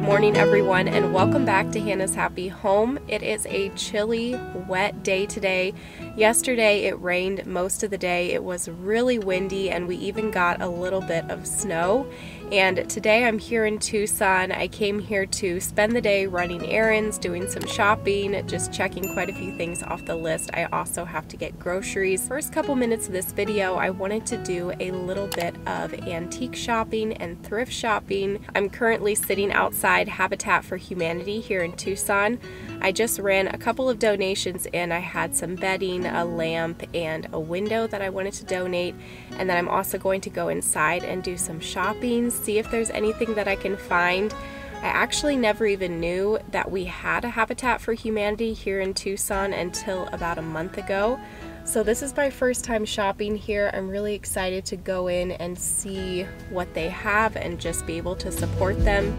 Good morning everyone, and welcome back to Hannah's Happy Home. It is a chilly, wet day today. Yesterday it rained most of the day. It was really windy and we even got a little bit of snow. And today I'm here in Tucson. I came here to spend the day running errands, doing some shopping, just checking quite a few things off the list. I also have to get groceries. First couple minutes of this video, I wanted to do a little bit of antique shopping and thrift shopping. I'm currently sitting outside Habitat for Humanity here in Tucson. I just ran a couple of donations in. I had some bedding, a lamp, and a window that I wanted to donate. And then I'm also going to go inside and do some shopping, see if there's anything that I can find. I actually never even knew that we had a Habitat for Humanity here in Tucson until about a month ago. So this is my first time shopping here. I'm really excited to go in and see what they have and just be able to support them.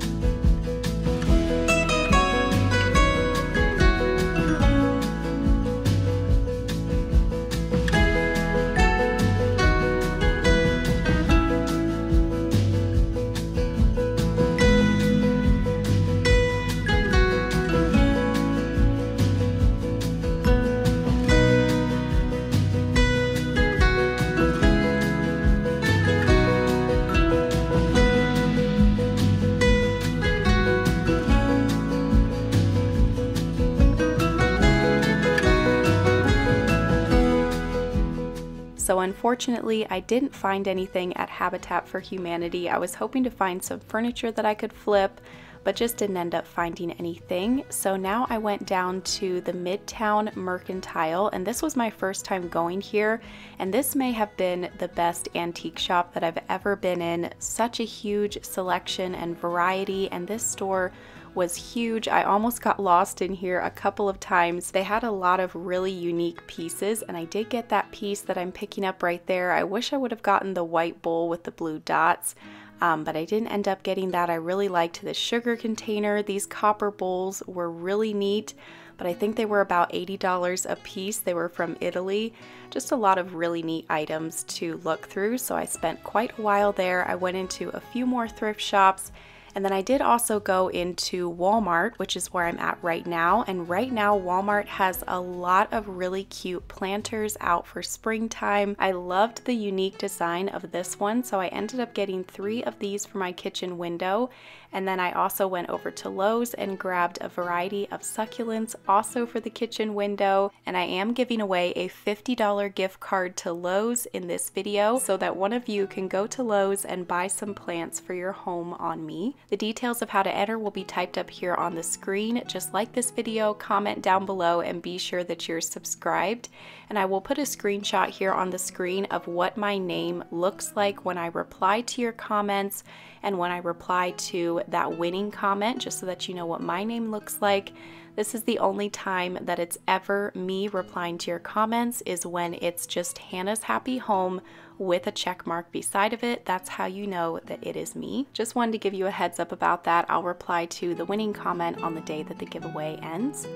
So unfortunately, I didn't find anything at Habitat for Humanity. I was hoping to find some furniture that I could flip, but just didn't end up finding anything. So now I went down to the Midtown Mercantile, and this was my first time going here, and this may have been the best antique shop that I've ever been in. Such a huge selection and variety, and this store was huge. I almost got lost in here a couple of times. They had a lot of really unique pieces, and I did get that piece that I'm picking up right there. I wish I would have gotten the white bowl with the blue dots, but I didn't end up getting that. I really liked the sugar container. These copper bowls were really neat, but I think they were about $80 a piece. They were from Italy. Just a lot of really neat items to look through, so I spent quite a while there. I went into a few more thrift shops, and then I did also go into Walmart, which is where I'm at right now. And right now, Walmart has a lot of really cute planters out for springtime. I loved the unique design of this one, so I ended up getting 3 of these for my kitchen window. And then I also went over to Lowe's and grabbed a variety of succulents also for the kitchen window. And I am giving away a $50 gift card to Lowe's in this video so that one of you can go to Lowe's and buy some plants for your home on me. The details of how to enter will be typed up here on the screen. Just like this video, comment down below, and be sure that you're subscribed. And I will put a screenshot here on the screen of what my name looks like when I reply to your comments and when I reply to that winning comment, just so that you know what my name looks like. This is the only time that it's ever me replying to your comments, is when it's just Hannah's Happy Home with a check mark beside of it. That's how you know that it is me. Just wanted to give you a heads up about that. I'll reply to the winning comment on the day that the giveaway ends.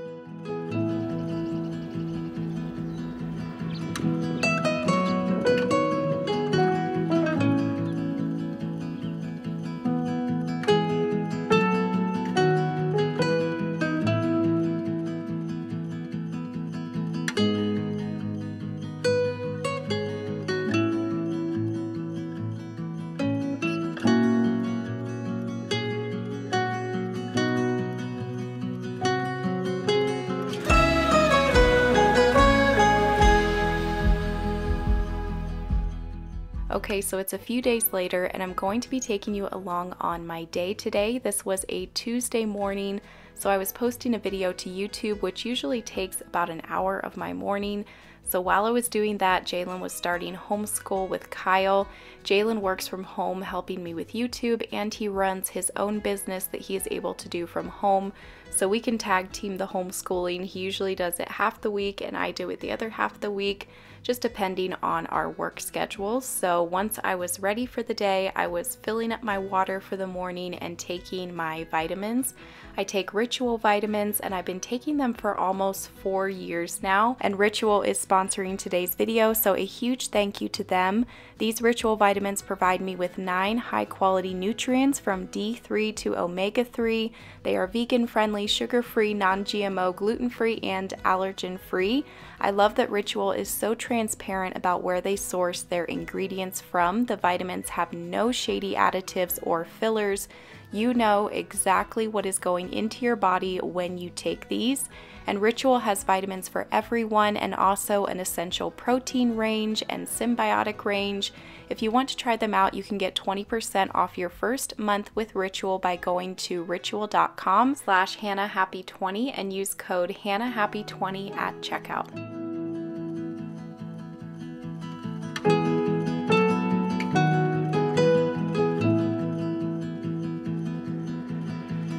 Okay, so it's a few days later and I'm going to be taking you along on my day today. This was a Tuesday morning, so I was posting a video to YouTube, which usually takes about an hour of my morning. So while I was doing that, Jalen was starting homeschool with Kyle. Jalen works from home helping me with YouTube, and he runs his own business that he is able to do from home. So we can tag team the homeschooling. He usually does it half the week and I do it the other half the week, just depending on our work schedules. So once I was ready for the day, I was filling up my water for the morning and taking my vitamins. I take Ritual vitamins and I've been taking them for almost 4 years now, and Ritual is sponsoring today's video, so a huge thank you to them. These Ritual vitamins provide me with 9 high quality nutrients from D3 to omega-3. They are vegan friendly, sugar-free, non-GMO, gluten-free, and allergen-free. I love that Ritual is so transparent about where they source their ingredients from. The vitamins have no shady additives or fillers. You know exactly what is going into your body when you take these. And Ritual has vitamins for everyone and also an essential protein range and symbiotic range. If you want to try them out, you can get 20% off your first month with Ritual by going to ritual.com/HannahHappy20 and use code HannahHappy20 at checkout.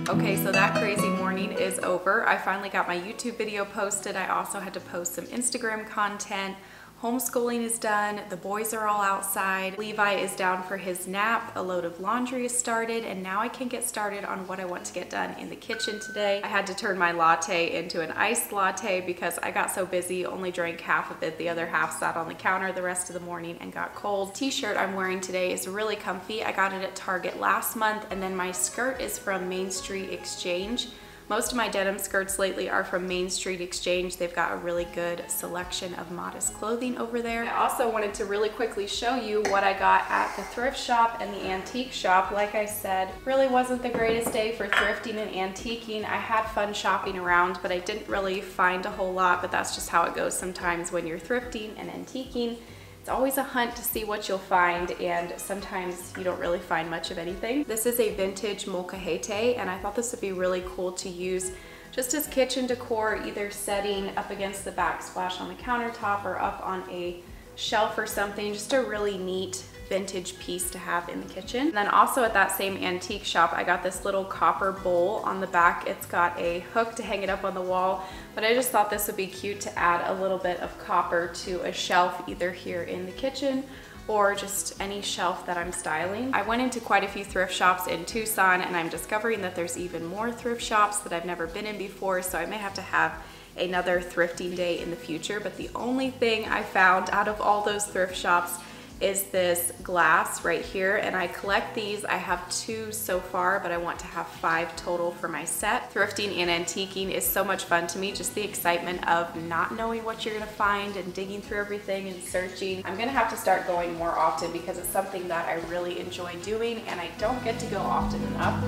Okay, so that crazy morning is over. I finally got my YouTube video posted. I also had to post some Instagram content. Homeschooling is done. The boys are all outside. Levi is down for his nap. A load of laundry is started, and now I can get started on what I want to get done in the kitchen today. I had to turn my latte into an iced latte because I got so busy, only drank half of it. The other half sat on the counter the rest of the morning and got cold. The t-shirt I'm wearing today is really comfy. I got it at Target last month, and then my skirt is from Main Street Exchange. Most of my denim skirts lately are from Main Street Exchange. They've got a really good selection of modest clothing over there. I also wanted to really quickly show you what I got at the thrift shop and the antique shop. Like I said, really wasn't the greatest day for thrifting and antiquing. I had fun shopping around, but I didn't really find a whole lot, but that's just how it goes sometimes when you're thrifting and antiquing. It's always a hunt to see what you'll find, and sometimes you don't really find much of anything. This is a vintage molcajete, and I thought this would be really cool to use just as kitchen decor, either setting up against the backsplash on the countertop or up on a shelf or something. Just a really neat vintage piece to have in the kitchen. And then also at that same antique shop, I got this little copper bowl. On the back, it's got a hook to hang it up on the wall, but I just thought this would be cute to add a little bit of copper to a shelf, either here in the kitchen or just any shelf that I'm styling. I went into quite a few thrift shops in Tucson, and I'm discovering that there's even more thrift shops that I've never been in before, so I may have to have another thrifting day in the future. But the only thing I found out of all those thrift shops is this glass right here, and I collect these. I have 2 so far, but I want to have 5 total for my set. Thrifting and antiquing is so much fun to me, just the excitement of not knowing what you're gonna find and digging through everything and searching. I'm gonna have to start going more often because it's something that I really enjoy doing, and I don't get to go often enough.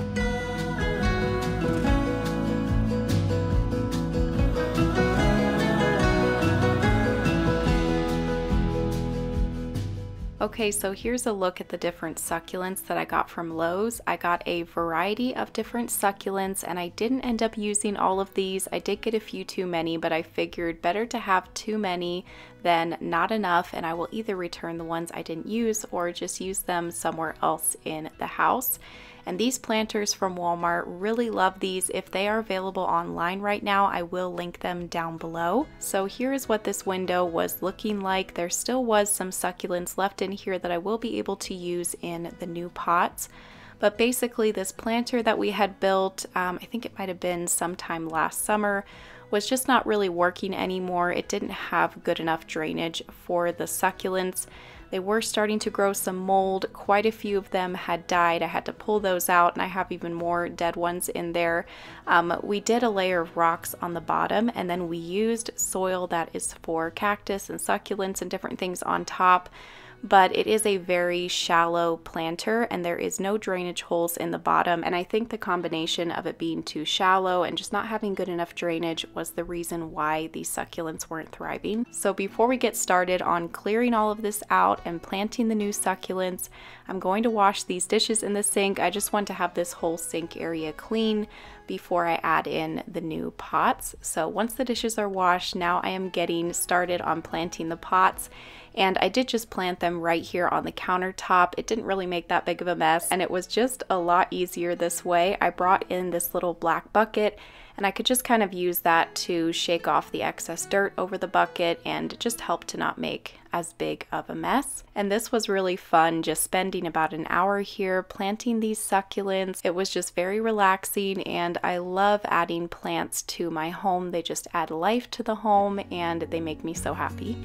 Okay, so here's a look at the different succulents that I got from Lowe's. I got a variety of different succulents, and I didn't end up using all of these. I did get a few too many, but I figured better to have too many than not enough, and I will either return the ones I didn't use or just use them somewhere else in the house. And these planters from Walmart, really love these. If they are available online right now, I will link them down below. So here is what this window was looking like. There still was some succulents left in here that I will be able to use in the new pots. But basically this planter that we had built, I think it might have been sometime last summer, was just not really working anymore. It didn't have good enough drainage for the succulents. They were starting to grow some mold. Quite a few of them had died. I had to pull those out, and I have even more dead ones in there. We did a layer of rocks on the bottom, and then we used soil that is for cactus and succulents and different things on top. But it is a very shallow planter, and there is no drainage holes in the bottom, and I think the combination of it being too shallow and just not having good enough drainage was the reason why these succulents weren't thriving. So before we get started on clearing all of this out and planting the new succulents, I'm going to wash these dishes in the sink. I just want to have this whole sink area clean before I add in the new pots. So once the dishes are washed, now I am getting started on planting the pots. And I did just plant them right here on the countertop. It didn't really make that big of a mess, and it was just a lot easier this way. I brought in this little black bucket, and I could just kind of use that to shake off the excess dirt over the bucket and just help to not make as big of a mess. And this was really fun, just spending about an hour here planting these succulents. It was just very relaxing, and I love adding plants to my home. They just add life to the home and they make me so happy.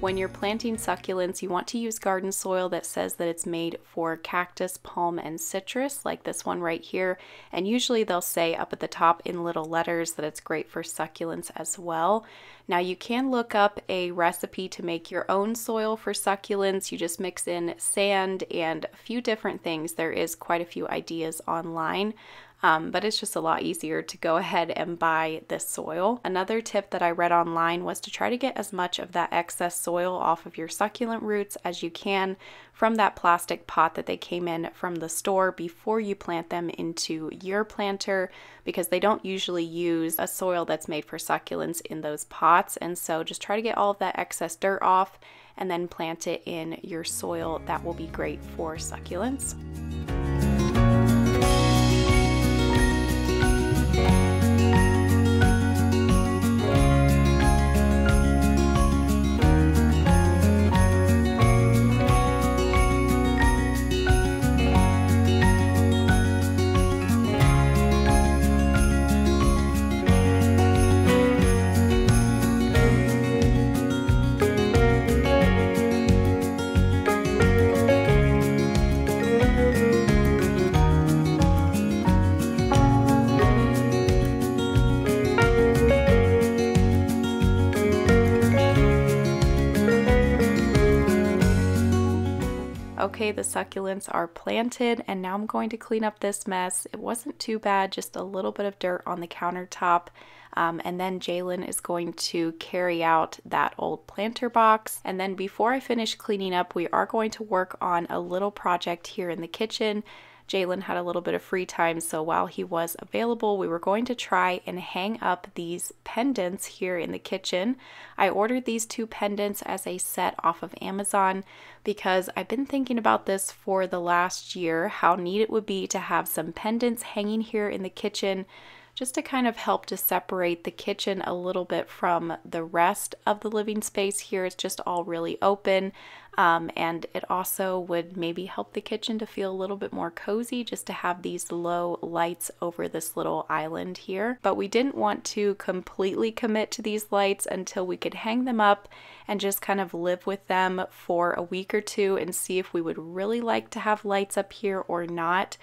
When you're planting succulents, you want to use garden soil that says that it's made for cactus, palm, and citrus, like this one right here. And usually they'll say up at the top in little letters that it's great for succulents as well. Now you can look up a recipe to make your own soil for succulents. You just mix in sand and a few different things. There is quite a few ideas online. But it's just a lot easier to go ahead and buy this soil. Another tip that I read online was to try to get as much of that excess soil off of your succulent roots as you can from that plastic pot that they came in from the store before you plant them into your planter, because they don't usually use a soil that's made for succulents in those pots. And so just try to get all of that excess dirt off and then plant it in your soil. That will be great for succulents. Okay, the succulents are planted, and now I'm going to clean up this mess. It wasn't too bad, just a little bit of dirt on the countertop. And then Jalen is going to carry out that old planter box. And then before I finish cleaning up, we are going to work on a little project here in the kitchen. Jalen had a little bit of free time, so while he was available, we were going to try and hang up these pendants here in the kitchen. I ordered these two pendants as a set off of Amazon because I've been thinking about this for the last year, how neat it would be to have some pendants hanging here in the kitchen, just to kind of help to separate the kitchen a little bit from the rest of the living space here. It's just all really open, and it also would maybe help the kitchen to feel a little bit more cozy, just to have these low lights over this little island here. But we didn't want to completely commit to these lights until we could hang them up and just kind of live with them for a week or two and see if we would really like to have lights up here or not.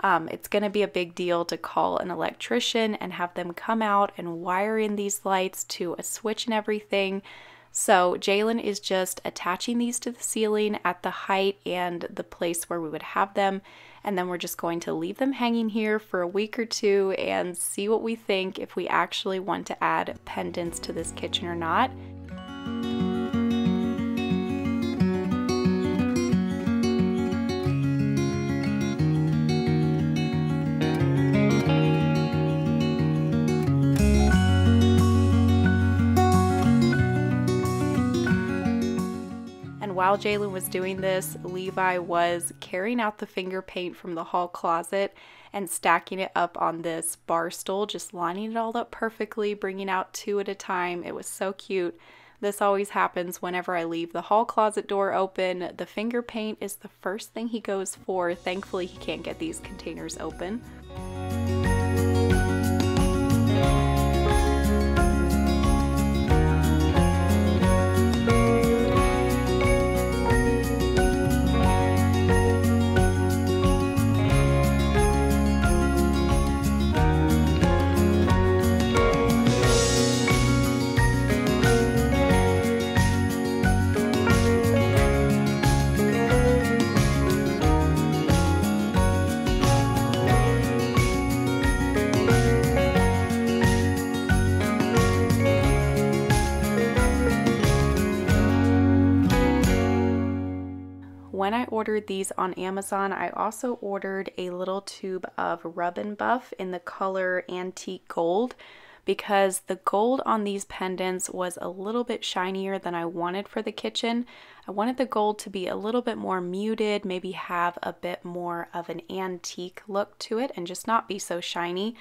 It's going to be a big deal to call an electrician and have them come out and wire in these lights to a switch and everything. So Jalen is just attaching these to the ceiling at the height and the place where we would have them. And then we're just going to leave them hanging here for a week or two and see what we think, if we actually want to add pendants to this kitchen or not. While Jalen was doing this, Levi was carrying out the finger paint from the hall closet and stacking it up on this bar stool, just lining it all up perfectly, bringing out two at a time. It was so cute. This always happens whenever I leave the hall closet door open. The finger paint is the first thing he goes for. Thankfully, he can't get these containers open. when I ordered these on Amazon, I also ordered a little tube of Rub and Buff in the color Antique Gold, because the gold on these pendants was a little bit shinier than I wanted for the kitchen. I wanted the gold to be a little bit more muted, maybe have a bit more of an antique look to it and just not be so shiny.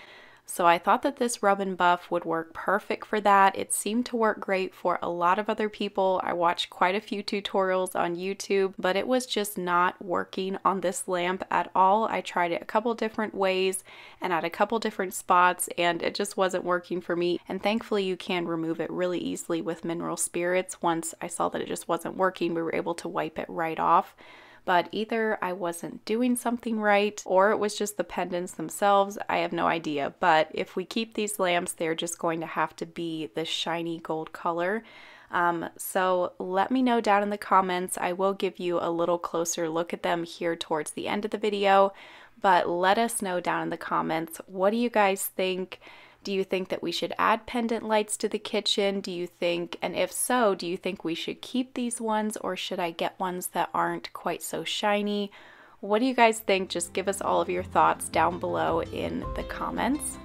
So I thought that this Rub and Buff would work perfect for that. It seemed to work great for a lot of other people. I watched quite a few tutorials on YouTube, but it was just not working on this lamp at all. I tried it a couple different ways and at a couple different spots, and it just wasn't working for me. And thankfully you can remove it really easily with mineral spirits. Once I saw that it just wasn't working, we were able to wipe it right off. But either I wasn't doing something right or it was just the pendants themselves. I have no idea. But if we keep these lamps, they're just going to have to be the shiny gold color. So let me know down in the comments. I will give you a little closer look at them here towards the end of the video. But let us know down in the comments, what do you guys think? Do you think that we should add pendant lights to the kitchen? Do you think, and if so, do you think we should keep these ones or should I get ones that aren't quite so shiny? What do you guys think? Just give us all of your thoughts down below in the comments.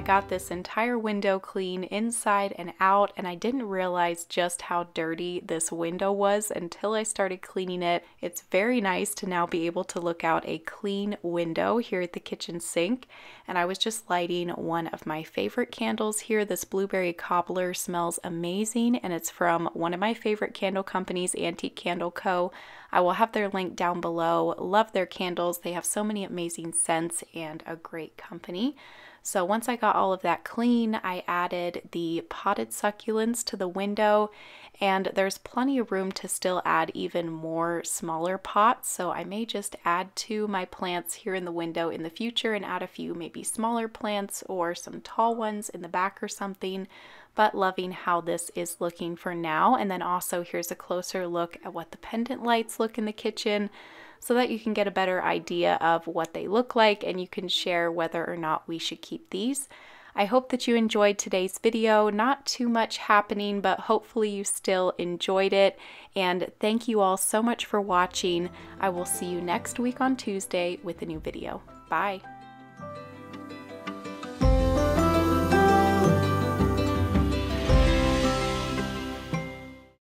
Got this entire window clean inside and out, and I didn't realize just how dirty this window was until I started cleaning it. It's very nice to now be able to look out a clean window here at the kitchen sink, and I was just lighting one of my favorite candles here. This blueberry cobbler smells amazing, and it's from one of my favorite candle companies, Antique Candle Co. I will have their link down below. Love their candles. They have so many amazing scents and a great company. So once I got all of that clean, I added the potted succulents to the window, and there's plenty of room to still add even more smaller pots. So I may just add to my plants here in the window in the future and add a few maybe smaller plants or some tall ones in the back or something. But loving how this is looking for now. And then also here's a closer look at what the pendant lights look in the kitchen, so that you can get a better idea of what they look like and you can share whether or not we should keep these. I hope that you enjoyed today's video. Not too much happening, but hopefully you still enjoyed it. And thank you all so much for watching. I will see you next week on Tuesday with a new video. Bye.